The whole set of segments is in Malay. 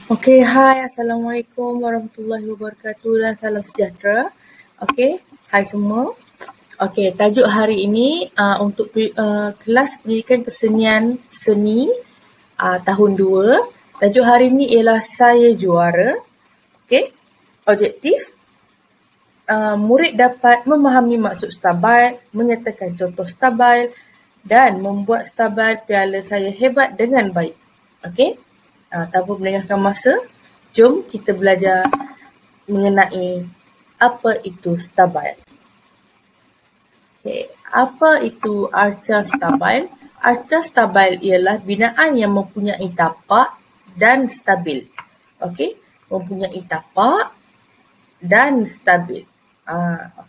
Okey, hai. Assalamualaikum warahmatullahi wabarakatuh dan salam sejahtera. Okey, hai semua. Okey, tajuk hari ini untuk kelas pendidikan kesenian seni tahun 2. Tajuk hari ini ialah Saya Juara. Okey, objektif murid dapat memahami maksud stabil, menyertakan contoh stabil dan membuat stabil piala Saya Hebat dengan baik. Okey, tanpa melengahkan masa, jom kita belajar mengenai apa itu stabil. Okay. Apa itu arca stabil? Arca stabil ialah binaan yang mempunyai tapak dan stabil. Okey, mempunyai tapak dan stabil.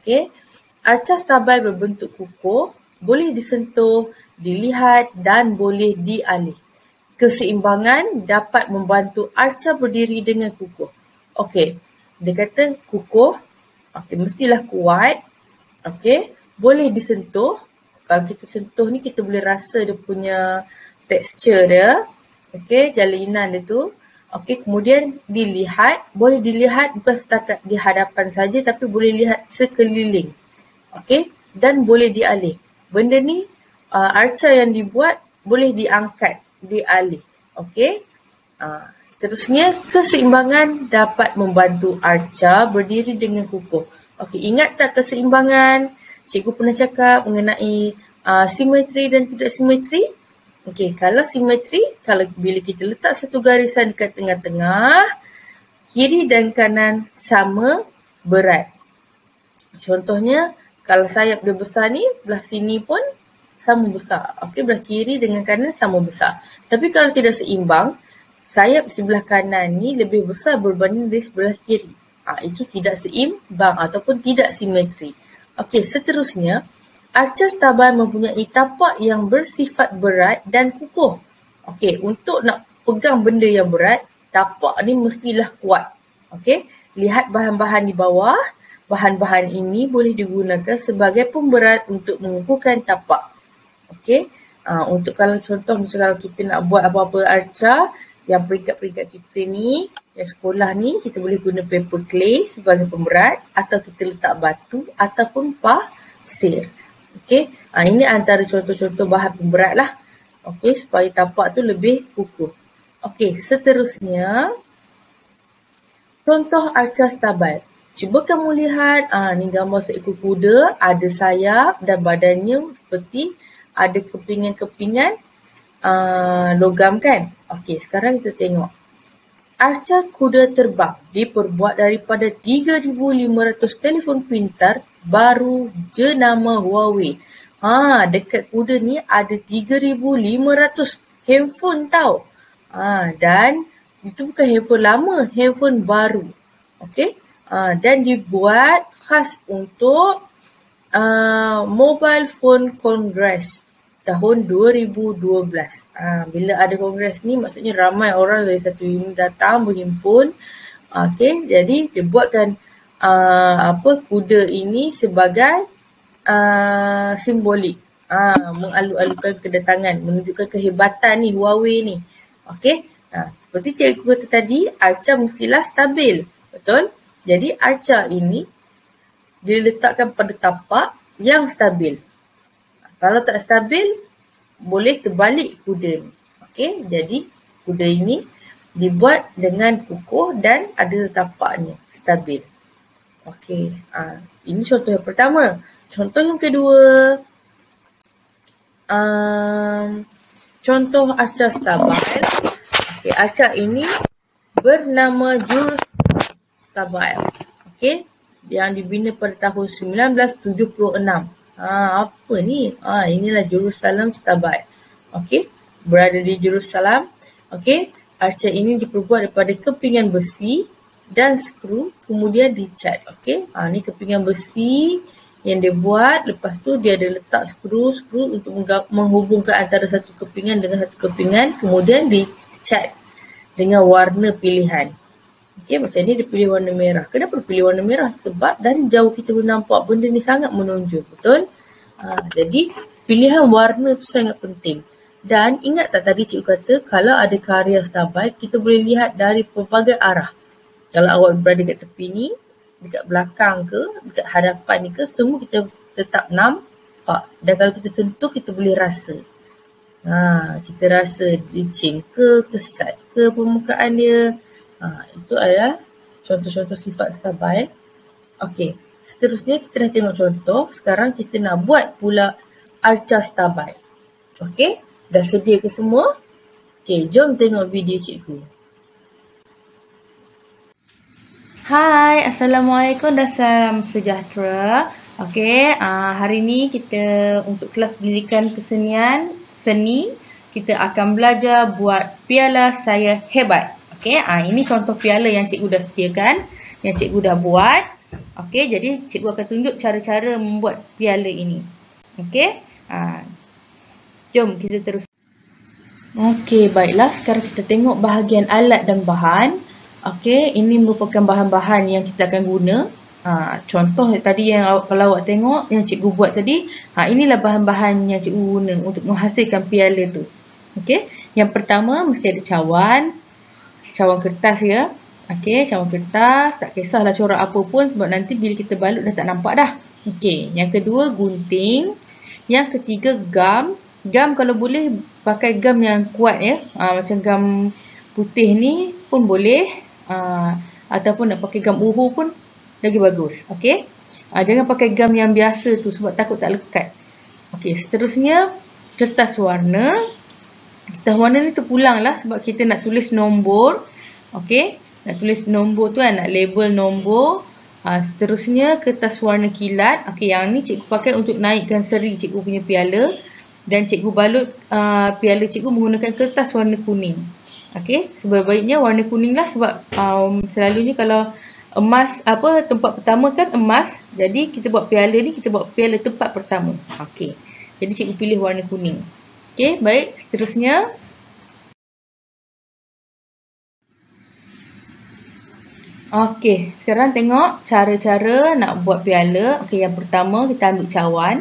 Okey. Arca stabil berbentuk kukuh, boleh disentuh, dilihat dan boleh dialih. Keseimbangan dapat membantu arca berdiri dengan kukuh. Okey, dia kata kukuh, okey, mestilah kuat. Okey, boleh disentuh. Kalau kita sentuh ni kita boleh rasa dia punya tekstur dia. Okey, jalinan dia tu. Okey, kemudian dilihat, boleh dilihat bukan setakat di hadapan saja tapi boleh lihat sekeliling. Okey, dan boleh dialih. Benda ni arca yang dibuat boleh diangkat, dialih. Okey. Seterusnya, keseimbangan dapat membantu arca berdiri dengan kukuh. Okey, ingat tak keseimbangan? Cikgu pernah cakap mengenai simetri dan tidak simetri. Okey, kalau simetri, bila kita letak satu garisan dekat tengah-tengah, kiri dan kanan sama berat. Contohnya, kalau sayap dia besar ni, belah sini pun sama besar. Okey, belah kiri dengan kanan sama besar. Tapi kalau tidak seimbang, sayap sebelah kanan ni lebih besar berbanding di sebelah kiri. Itu tidak seimbang ataupun tidak simetri. Okey, seterusnya, arca stabil mempunyai tapak yang bersifat berat dan kukuh. Okey, untuk nak pegang benda yang berat, tapak ni mestilah kuat. Okey, lihat bahan-bahan di bawah. Bahan-bahan ini boleh digunakan sebagai pemberat untuk mengukuhkan tapak. Okey, untuk kalau contoh macam kalau kita nak buat apa-apa arca, yang peringkat-peringkat kita ni, yang sekolah ni, kita boleh guna paper clay sebagai pemberat atau kita letak batu ataupun pasir. Okey, ini antara contoh-contoh bahan pemberat lah. Okey, supaya tapak tu lebih kukuh. Okey, seterusnya, contoh arca stabil. Cuba kamu lihat, ni gambar seekor kuda, ada sayap dan badannya seperti ada kepingan-kepingan logam kan? Okey, sekarang kita tengok. Arca kuda terbang diperbuat daripada 3,500 telefon pintar baru jenama Huawei. Dekat kuda ni ada 3,500 handphone tau. Dan itu bukan handphone lama, handphone baru. Okey? Dan dibuat khas untuk Mobile Phone Congress tahun 2012. Bila ada kongres ni maksudnya ramai orang dari satu unit datang berhimpun. Okey, jadi dia buatkan kuda ini sebagai simbolik. Mengalu-alukan kedatangan, menunjukkan kehebatan ni Huawei ni. Okey. Seperti cikgu kata tadi, arca mestilah stabil. Betul? Jadi arca ini diletakkan pada tapak yang stabil. Kalau tak stabil, boleh terbalik kuda ni. Okey, jadi kuda ini dibuat dengan kukuh dan ada tapaknya, stabil. Okey, ini contoh yang pertama. Contoh yang kedua, contoh arca stabil. Okey, arca ini bernama jurus stabil. Okey, yang dibina pada tahun 1976. Apa ni? Inilah Jerusalem stabil. Okey, berada di Jerusalem. Okey, arca ini diperbuat daripada kepingan besi dan skru, kemudian dicat. Okey, ni kepingan besi yang dia buat. Lepas tu dia ada letak skru untuk menghubungkan antara satu kepingan dengan satu kepingan, kemudian dicat dengan warna pilihan. Okey, macam ni dia pilih warna merah. Kenapa dia pilih warna merah? Sebab dari jauh kita boleh nampak benda ni sangat menonjol. Betul? Jadi pilihan warna tu sangat penting. Dan ingat tak tadi cikgu kata kalau ada karya stabile, kita boleh lihat dari pelbagai arah. Kalau awak berada kat tepi ni, dekat belakang ke, dekat hadapan ni ke, semua kita tetap nampak. Dan kalau kita sentuh, kita boleh rasa. Kita rasa licin ke, kesat ke permukaan dia. Itu adalah contoh-contoh sifat stabile. Okey, seterusnya kita dah tengok contoh. Sekarang kita nak buat pula arca stabile. Okey, dah sedia ke semua? Okey, jom tengok video cikgu. Hai, Assalamualaikum dan salam sejahtera. Okey, hari ni kita untuk kelas pendidikan kesenian seni, kita akan belajar buat piala saya hebat. Okey, ini contoh piala yang cikgu dah sediakan, yang cikgu dah buat. Okey, jadi cikgu akan tunjuk cara-cara membuat piala ini. Okey, jom kita terus. Okey, baiklah, sekarang kita tengok bahagian alat dan bahan. Okey, ini merupakan bahan-bahan yang kita akan guna. Contoh tadi yang kalau awak tengok yang cikgu buat tadi, inilah bahan-bahan yang cikgu guna untuk menghasilkan piala tu. Okey, yang pertama mesti ada cawan kertas ya. Okey, cawan kertas, tak kisahlah corak apa pun sebab nanti bila kita balut dah tak nampak dah. Okey, yang kedua gunting, yang ketiga gam. Gam kalau boleh pakai gam yang kuat ya. Macam gam putih ni pun boleh, ataupun nak pakai gam uhu pun lagi bagus. Okey. Jangan pakai gam yang biasa tu sebab takut tak lekat. Okey, seterusnya kertas warna. Kertas warna ni terpulang lah sebab kita nak tulis nombor. Okey, nak tulis nombor tu nak label nombor. Seterusnya kertas warna kilat. Okey, yang ni cikgu pakai untuk naikkan seri cikgu punya piala. Dan cikgu balut piala cikgu menggunakan kertas warna kuning. Okey, sebaik-baiknya warna kuning lah sebab selalunya kalau emas tempat pertama kan emas. Jadi kita buat piala ni, kita buat piala tempat pertama. Okey, jadi cikgu pilih warna kuning. Okey, baik, seterusnya. Okey, sekarang tengok cara-cara nak buat piala. Okey, yang pertama kita ambil cawan.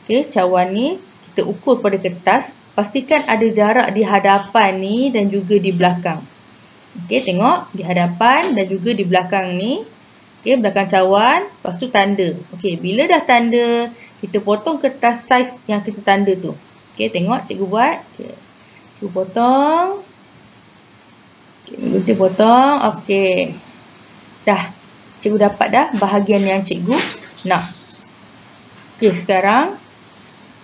Okey, cawan ni kita ukur pada kertas. Pastikan ada jarak di hadapan ni dan juga di belakang. Okey, tengok di hadapan dan juga di belakang ni. Okey, belakang cawan, lepas tu tanda. Okey, bila dah tanda, kita potong kertas saiz yang kita tanda tu. Okey, tengok cikgu buat. Okey, cikgu potong. Okey, gunting potong. Okey. Dah. Cikgu dapat dah bahagian yang cikgu nak. Okey, sekarang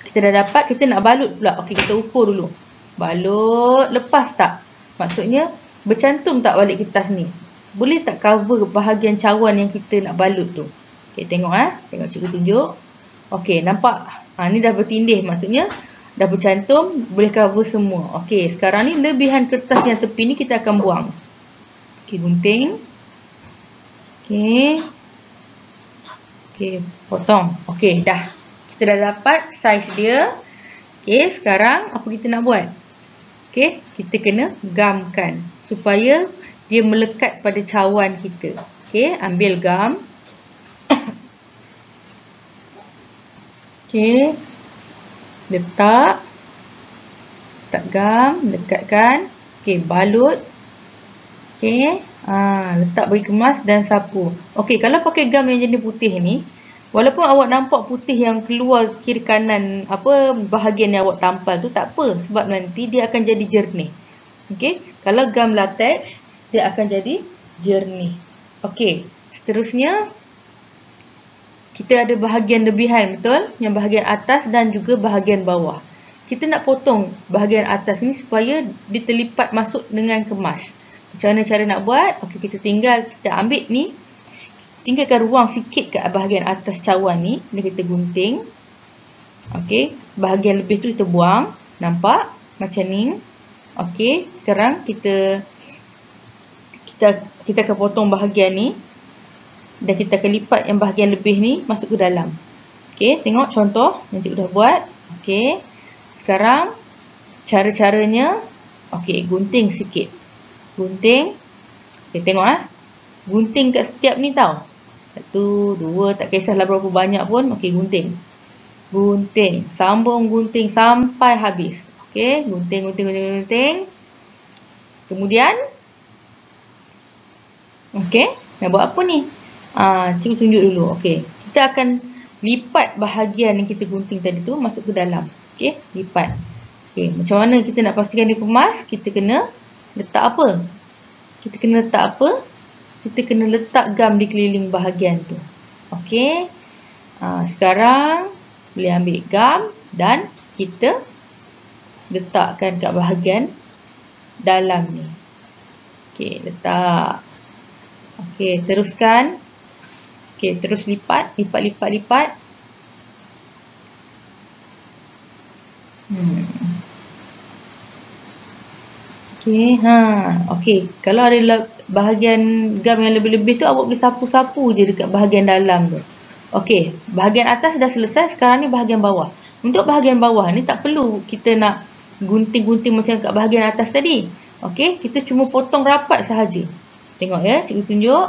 kita dah dapat, kita nak balut pula. Okey, kita ukur dulu. Balut, lepas tak? Maksudnya, bercantum tak balik kertas ni? Boleh tak cover bahagian cawan yang kita nak balut tu? Okey, tengok tengok cikgu tunjuk. Okey, nampak? Ni dah bertindih, maksudnya dah bercantum, boleh cover semua. Okey, sekarang ni lebihan kertas yang tepi ni kita akan buang. Okey, gunting. Okey. Okey, potong. Okey, dah. Kita dah dapat saiz dia. Okey, sekarang apa kita nak buat? Okey, kita kena gamkan supaya dia melekat pada cawan kita. Okey, ambil gam. Okey. Letak gam, dekatkan. Okey, balut. Okey, letak bagi kemas dan sapu. Okey, kalau pakai gam yang jenis putih ni, walaupun awak nampak putih yang keluar kiri kanan bahagian yang awak tampal tu tak apa sebab nanti dia akan jadi jernih. Okey, kalau gam latex dia akan jadi jernih. Okey, seterusnya kita ada bahagian lebihan, betul? Yang bahagian atas dan juga bahagian bawah. Kita nak potong bahagian atas ni supaya dia terlipat masuk dengan kemas. Macam mana cara nak buat? Okey, kita ambil ni. Tinggalkan ruang sikit kat bahagian atas cawan ni. Dan kita gunting. Okey. Bahagian lebih tu kita buang. Nampak? Macam ni. Okey. Sekarang kita akan potong bahagian ni. Dan kita akan lipat yang bahagian lebih ni masuk ke dalam. Okey. Tengok contoh yang cikgu dah buat. Okey. Sekarang cara-caranya. Okey. Gunting sikit. Gunting. Okey. Tengok gunting kat setiap ni tau. 1, 2, tak kisahlah berapa banyak pun. Okey, gunting. Gunting. Sambung gunting sampai habis. Okey, gunting. Kemudian, okey, nak buat apa ni? Cikgu tunjuk dulu. Okey, kita akan lipat bahagian yang kita gunting tadi tu masuk ke dalam. Okey, lipat. Okey, macam mana kita nak pastikan dia kemas? Kita kena letak apa? Kita kena letak gam di keliling bahagian tu. Okey. Sekarang boleh ambil gam dan kita letakkan kat bahagian dalam ni. Okey, letak. Okey, teruskan. Okey, terus lipat. Okey, okey. Kalau ada bahagian gam yang lebih-lebih tu, awak boleh sapu-sapu je dekat bahagian dalam tu. Okey, bahagian atas dah selesai. Sekarang ni bahagian bawah. Untuk bahagian bawah ni tak perlu kita nak gunting-gunting macam kat bahagian atas tadi. Okey, kita cuma potong rapat sahaja. Tengok ya, cikgu tunjuk.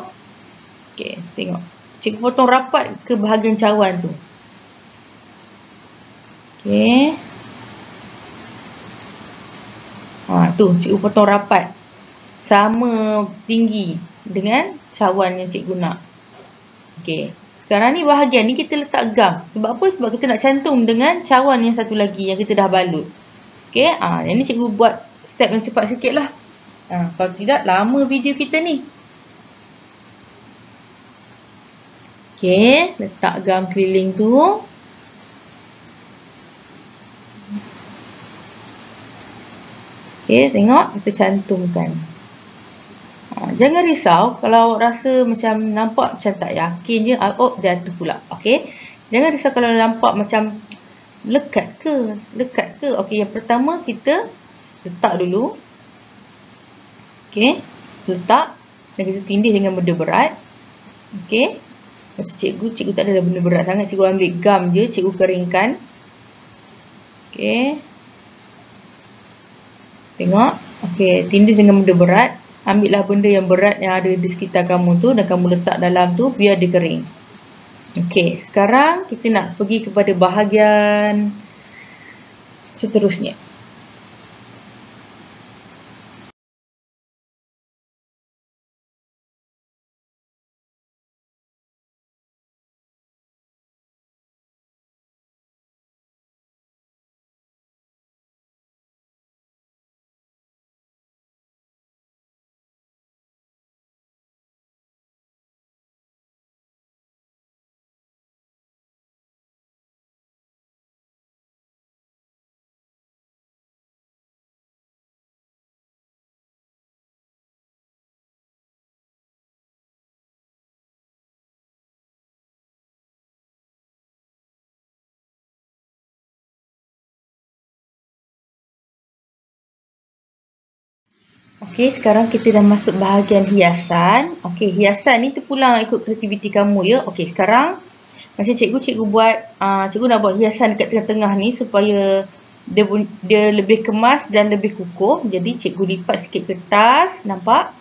Okey, tengok. Cikgu potong rapat ke bahagian cawan tu. Okey. Tu, cikgu potong rapat. Sama tinggi dengan cawan yang cikgu nak. Okey. Sekarang ni bahagian ni kita letak gam. Sebab apa? Sebab kita nak cantum dengan cawan yang satu lagi yang kita dah balut. Okey. Yang ni cikgu buat step yang cepat sikit lah. Kalau tidak, lama video kita ni. Okey. Letak gam keliling tu. Okey. Tengok. Kita cantumkan. Jangan risau kalau rasa macam nampak macam tak yakin je, jatuh pula. Okey. Jangan risau kalau nampak macam lekat ke. Okey, yang pertama kita letak dulu. Okey. Letak dan kita tindih dengan benda berat. Okey. Macam cikgu tak ada benda berat sangat. Cikgu ambil gam je, cikgu keringkan. Okey. Tengok. Okey, tindih dengan benda berat. Ambillah benda yang berat yang ada di sekitar kamu tu dan kamu letak dalam tu biar dia kering. Okey, sekarang kita nak pergi kepada bahagian seterusnya. Okey, sekarang kita dah masuk bahagian hiasan. Okey, hiasan ni terpulang ikut kreativiti kamu ya. Okey, sekarang macam cikgu buat, cikgu nak buat hiasan dekat tengah-tengah ni supaya dia lebih kemas dan lebih kukuh. Jadi cikgu lipat sikit kertas, nampak?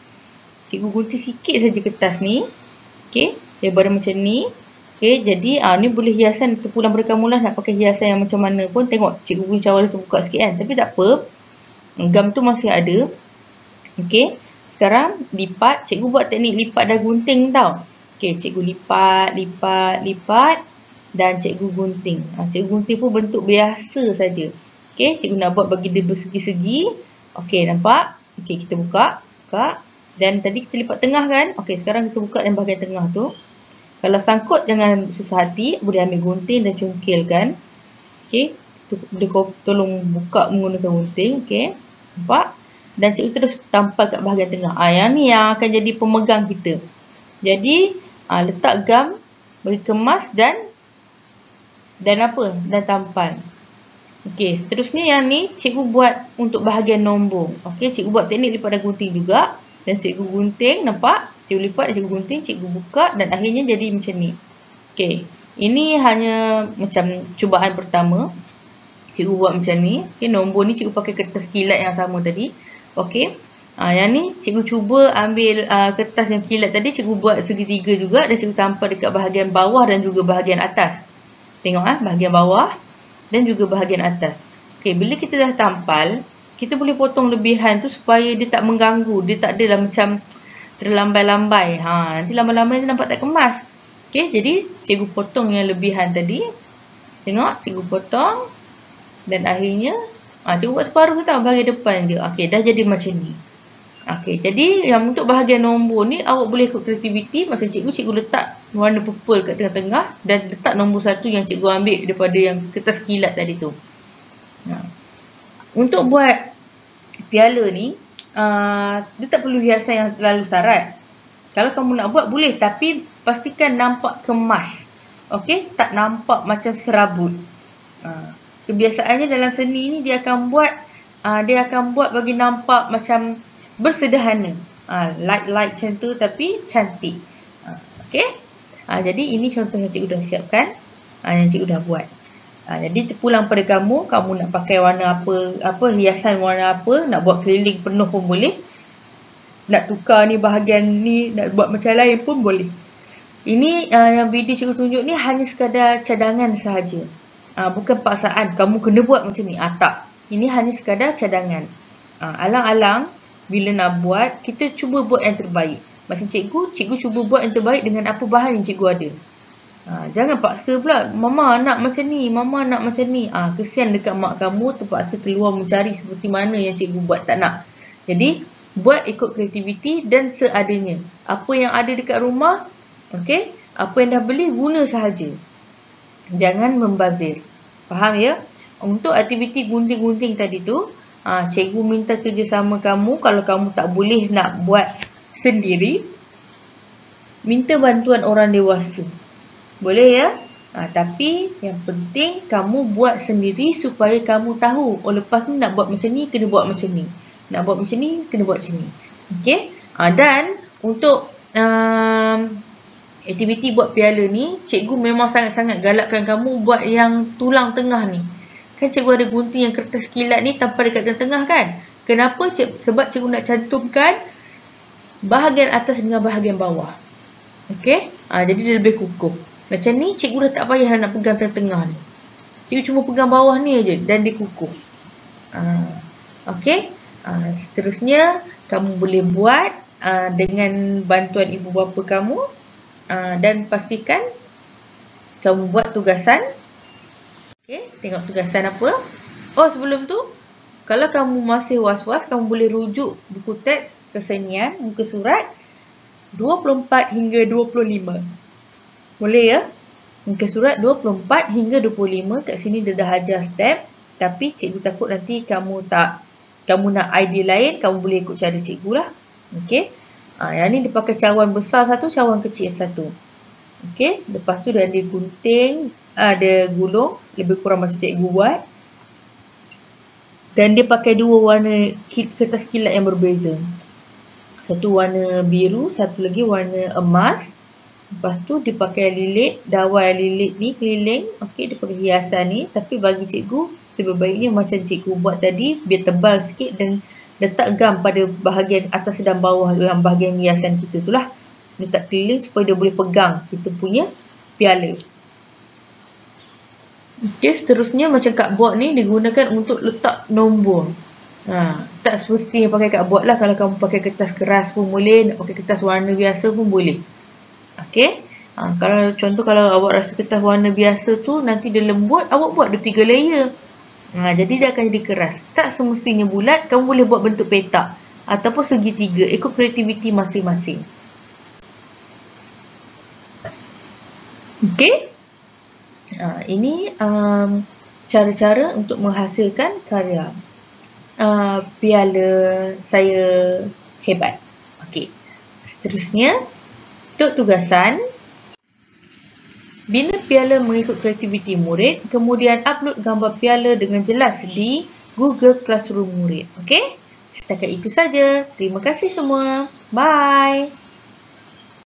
Cikgu gunting sikit saja kertas ni. Okey, daripada macam ni. Okey, jadi ni boleh hiasan terpulang pada kamu lah nak pakai hiasan yang macam mana pun. Tengok, cikgu punya cawan terbuka sikit kan. Tapi tak apa. Gam tu masih ada. Okey, sekarang lipat. Cikgu buat teknik lipat dan gunting tau. Okey, cikgu lipat dan cikgu gunting. Cikgu gunting pun bentuk biasa saja. Okey, cikgu nak buat bagi dia bersegi-segi. Okey, nampak? Okey, kita buka. Dan tadi kita lipat tengah kan? Okey, sekarang kita buka yang bahagian tengah tu. Kalau sangkut jangan susah hati, boleh ambil gunting dan cungkilkan. Okey, dia tolong buka menggunakan gunting. Okey, nampak? Dan cikgu terus tampal kat bahagian tengah. Yang ni yang akan jadi pemegang kita. Jadi letak gam bagi kemas dan apa? Dan tampal. Okey, seterusnya yang ni cikgu buat untuk bahagian nombor. Okey, cikgu buat teknik lipat dan gunting juga. Dan cikgu gunting, nampak? Cikgu lipat, cikgu gunting, cikgu buka dan akhirnya jadi macam ni. Okey, ini hanya macam cubaan pertama. Cikgu buat macam ni. Okey, nombor ni cikgu pakai kertas kilat yang sama tadi. Okey. Yang ni cikgu cuba ambil kertas yang kilat tadi, cikgu buat segitiga juga dan cikgu tampal dekat bahagian bawah dan juga bahagian atas. Tengok bahagian bawah dan juga bahagian atas. Okey, bila kita dah tampal, kita boleh potong lebihan tu supaya dia tak mengganggu. Dia tak adalah macam terlambai-lambai. Nanti lambai-lambai dia nampak tak kemas. Okey, jadi cikgu potong yang lebihan tadi. Tengok, cikgu potong. Dan akhirnya, cikgu buat separuh tu tau, bahagian depan je. Okey, dah jadi macam ni. Okey, jadi yang untuk bahagian nombor ni, awak boleh ikut kreativiti. Macam cikgu letak warna purple kat tengah-tengah. Dan letak nombor 1 yang cikgu ambil daripada yang kertas kilat tadi tu. Untuk buat piala ni, dia tak perlu hiasan yang terlalu sarat. Kalau kamu nak buat boleh, tapi pastikan nampak kemas. Okey, tak nampak macam serabut. Kebiasaannya dalam seni ni dia akan buat bagi nampak macam bersederhana. Light macam tu tapi cantik. Okey. Jadi ini contoh yang cikgu dah siapkan, yang cikgu dah buat. Jadi terpulang pada kamu nak pakai warna apa, hiasan warna apa, nak buat keliling penuh pun boleh. Nak tukar ni bahagian ni, nak buat macam lain pun boleh. Ini yang video cikgu tunjuk ni hanya sekadar cadangan sahaja. Bukan paksaan kamu kena buat macam ni. Tak. Ini hanya sekadar cadangan. Alang-alang bila nak buat, kita cuba buat yang terbaik. Macam cikgu cuba buat yang terbaik dengan apa bahan yang cikgu ada. Jangan paksa pula, mama nak macam ni, mama nak macam ni. Kesian dekat mak kamu terpaksa keluar mencari seperti mana yang cikgu buat, tak nak. Jadi buat ikut kreativiti dan seadanya. Apa yang ada dekat rumah, okey, apa yang dah beli guna sahaja. Jangan membazir. Faham ya? Untuk aktiviti gunting-gunting tadi tu, cikgu minta kerjasama kamu. Kalau kamu tak boleh nak buat sendiri, minta bantuan orang dewasa. Boleh ya? Tapi yang penting kamu buat sendiri supaya kamu tahu. Lepas ni nak buat macam ni, kena buat macam ni. Nak buat macam ni, kena buat macam ni. Okey? Dan untuk aktiviti buat piala ni, cikgu memang sangat-sangat galakkan kamu buat yang tulang tengah ni. Kan cikgu ada gunting yang kertas kilat ni tampal dekat tengah kan? Kenapa? Sebab cikgu nak cantumkan bahagian atas dengan bahagian bawah. Okey? Jadi dia lebih kukuh. Macam ni, cikgu dah tak payah nak pegang tengah ni. Cikgu cuma pegang bawah ni aja dan dia kukuh. Okey? Seterusnya, kamu boleh buat dengan bantuan ibu bapa kamu. Dan pastikan kamu buat tugasan. Okey, tengok tugasan apa. Sebelum tu, kalau kamu masih was-was, kamu boleh rujuk buku teks kesenian, muka surat 24 hingga 25. Boleh ya? Muka surat 24 hingga 25. Kat sini dia dah ajar step. Tapi cikgu takut nanti kamu nak idea lain, kamu boleh ikut cara cikgu lah. Okey. Yang ni dia pakai cawan besar satu, cawan kecil satu. Okey. Lepas tu dia ada gunting, ada gulung. Lebih kurang macam cikgu buat. Dan dia pakai dua warna kertas kilat yang berbeza. Satu warna biru, satu lagi warna emas. Lepas tu dia pakai lilit, dawai lilit ni keliling. Okey, dia pakai hiasan ni. Tapi bagi cikgu, sebaiknya macam cikgu buat tadi, biar tebal sikit dan letak gam pada bahagian atas dan bawah dalam bahagian hiasan kita tu lah. Letak keliling supaya dia boleh pegang kita punya piala. Okey, seterusnya macam cardboard ni digunakan untuk letak nombor. Tak semestinya pakai cardboard lah. Kalau kamu pakai kertas keras pun boleh, nak pakai kertas warna biasa pun boleh. Okey. Kalau awak rasa kertas warna biasa tu nanti dia lembut, awak buat 2-3 layer. Jadi dia akan jadi keras. Tak semestinya bulat, kamu boleh buat bentuk petak ataupun segitiga, ikut kreativiti masing-masing. Okey. Ini cara-cara untuk menghasilkan karya piala saya hebat. Okey. Seterusnya, untuk tugasan, bina piala mengikut kreativiti murid, kemudian upload gambar piala dengan jelas di Google Classroom murid. Okey? Setakat itu saja. Terima kasih semua. Bye.